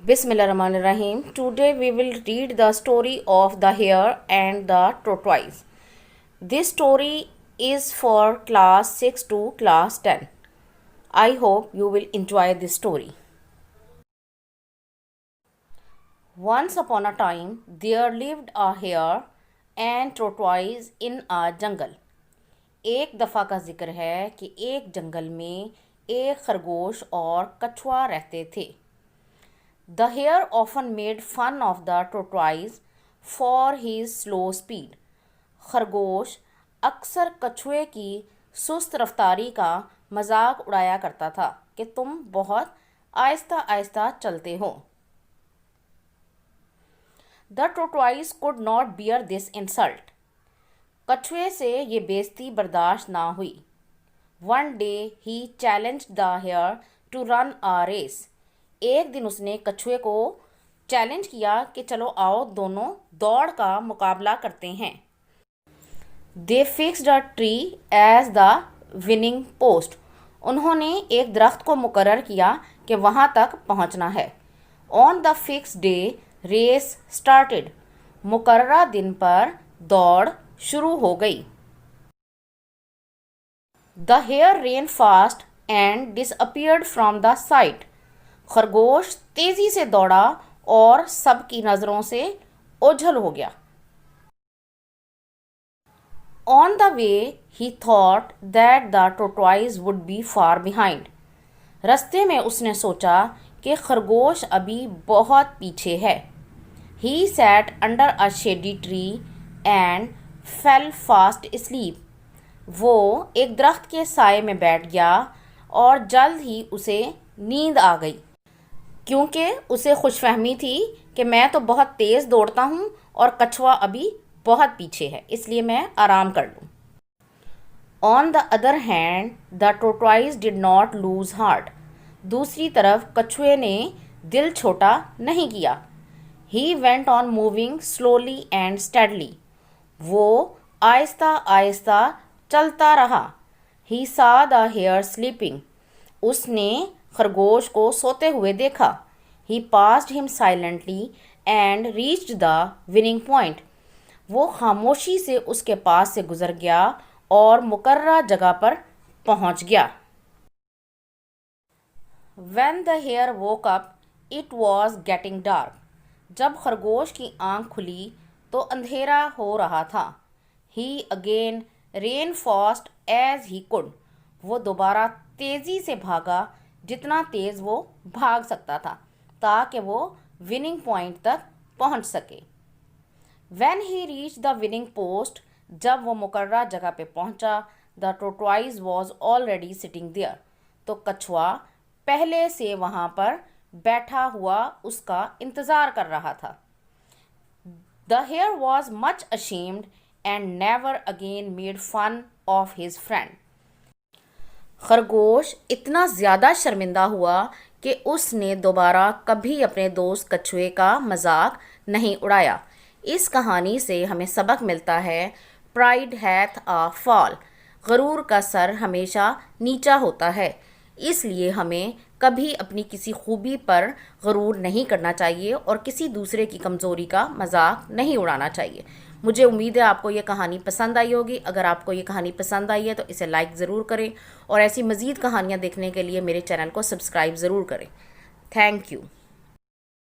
Bismillahirrahmanirrahim. Today we will read the story of the hare and the tortoise. This story is for class 6 to class 10. I hope you will enjoy this story. Once upon a time, there lived a hare and tortoise in a jungle. एक दफ़ा का जिक्र है कि एक जंगल में एक खरगोश और कछुआ रहते थे. The hare often made fun of the tortoise for his slow speed. खरगोश अक्सर कछुए की सुस्त रफ्तारी का मजाक उड़ाया करता था कि तुम बहुत आहिस्ता आहिस्ता चलते हो. The tortoise could not bear this insult. कछुए से ये बेइज्जती बर्दाश्त ना हुई. One day he challenged the hare to run a race. एक दिन उसने कछुए को चैलेंज किया कि चलो आओ दोनों दौड़ का मुकाबला करते हैं. They fixed a tree as the winning post. उन्होंने एक दरख्त को मुकर्रर किया कि वहाँ तक पहुँचना है. On the fixed day, race started. मुकर्ररा दिन पर दौड़ शुरू हो गई. The hare ran fast and disappeared from the sight. खरगोश तेजी से दौड़ा और सबकी नजरों से ओझल हो गया. On the way, he thought that the tortoise would be far behind. रास्ते में उसने सोचा कि खरगोश अभी बहुत पीछे है. He sat under a shady tree and fell fast asleep. वो एक दरख्त के साए में बैठ गया और जल्द ही उसे नींद आ गई, क्योंकि उसे खुशफहमी थी कि मैं तो बहुत तेज़ दौड़ता हूँ और कछुआ अभी बहुत पीछे है, इसलिए मैं आराम कर लूँ. On the other hand the tortoise did not lose heart. दूसरी तरफ कछुए ने दिल छोटा नहीं किया. He went on moving slowly and steadily. वो आहिस्ता आहिस्ता चलता रहा. ही सा द हेयर स्लीपिंग. उसने खरगोश को सोते हुए देखा. He passed him silently and reached the winning point. वो खामोशी से उसके पास से गुजर गया और मुकर्ररा जगह पर पहुंच गया. When the hare woke up, it was getting dark. जब खरगोश की आंख खुली तो अंधेरा हो रहा था. He again ran fast as he could. वो दोबारा तेजी से भागा जितना तेज़ वो भाग सकता था ताकि वो विनिंग पॉइंट तक पहुंच सके. When he reached the winning post, जब वो मुकर्ररा जगह पे पहुंचा, the tortoise was already sitting there. तो कछुआ पहले से वहाँ पर बैठा हुआ उसका इंतज़ार कर रहा था. The hare was much ashamed and never again made fun of his friend. खरगोश इतना ज़्यादा शर्मिंदा हुआ कि उसने दोबारा कभी अपने दोस्त कछुए का मजाक नहीं उड़ाया. इस कहानी से हमें सबक मिलता है, प्राइड हैथ अ फॉल. गरूर का सर हमेशा नीचा होता है, इसलिए हमें कभी अपनी किसी खूबी पर गरूर नहीं करना चाहिए और किसी दूसरे की कमज़ोरी का मजाक नहीं उड़ाना चाहिए. मुझे उम्मीद है आपको ये कहानी पसंद आई होगी. अगर आपको ये कहानी पसंद आई है तो इसे लाइक ज़रूर करें और ऐसी मज़ीद कहानियाँ देखने के लिए मेरे चैनल को सब्सक्राइब ज़रूर करें. Thank you.